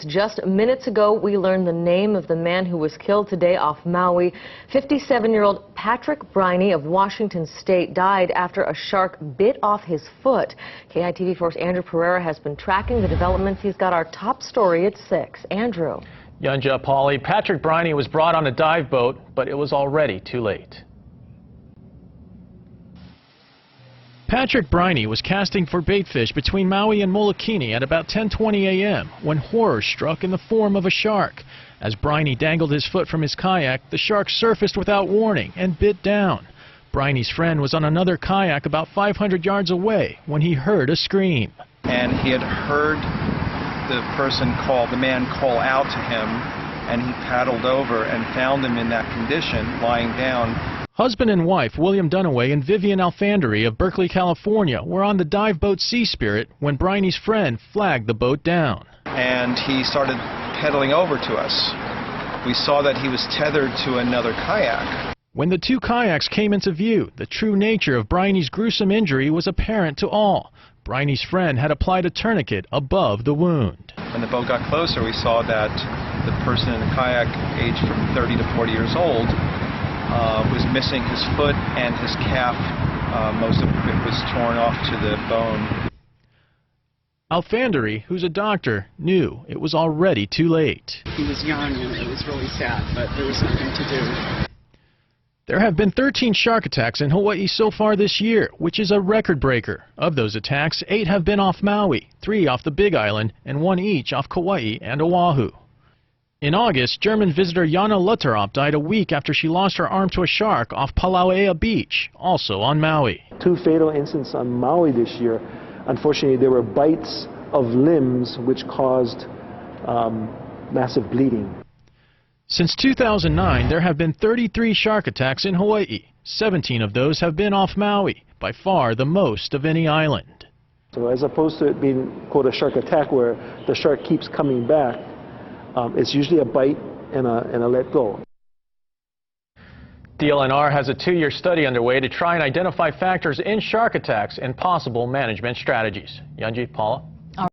Just minutes ago, we learned the name of the man who was killed today off Maui. 57-year-old Patrick Briney of Washington State died after a shark bit off his foot. KITV4's Andrew Pereira has been tracking the developments. He's got our top story at 6. Andrew. Yunja, Polly, Patrick Briney was brought on a dive boat, but it was already too late. Patrick Briney was casting for baitfish between Maui and Molokini at about 10:20 a.m. when horror struck in the form of a shark. As Briney dangled his foot from his kayak, the shark surfaced without warning and bit down. Briney's friend was on another kayak about 500 yards away when he heard a scream. And he had heard the man call out to him, and he paddled over and found him in that condition, lying down. Husband and wife William Dunaway and Vivian Alfandary of Berkeley, California were on the dive boat Sea Spirit when Briney's friend flagged the boat down. And he started pedaling over to us. We saw that he was tethered to another kayak. When the two kayaks came into view, the true nature of Briney's gruesome injury was apparent to all. Briney's friend had applied a tourniquet above the wound. When the boat got closer, we saw that the person in the kayak, aged from 30 to 40 years old, was missing his foot and his calf. Most of it was torn off to the bone. Alfandary, who's a doctor, knew it was already too late. He was young and it was really sad, but there was nothing to do. There have been 13 shark attacks in Hawaii so far this year, which is a record breaker. Of those attacks, 8 have been off Maui, 3 off the Big Island, and 1 each off Kauai and Oahu. In August, German visitor Jana Lutterop died a week after she lost her arm to a shark off Palauea Beach, also on Maui. 2 fatal incidents on Maui this year. Unfortunately, there were bites of limbs which caused massive bleeding. Since 2009, there have been 33 shark attacks in Hawaii. 17 of those have been off Maui, by far the most of any island. So as opposed to it being, quote, a shark attack where the shark keeps coming back, it's usually a bite and a let go. DLNR has a 2-year study underway to try and identify factors in shark attacks and possible management strategies. Yunji, Paula?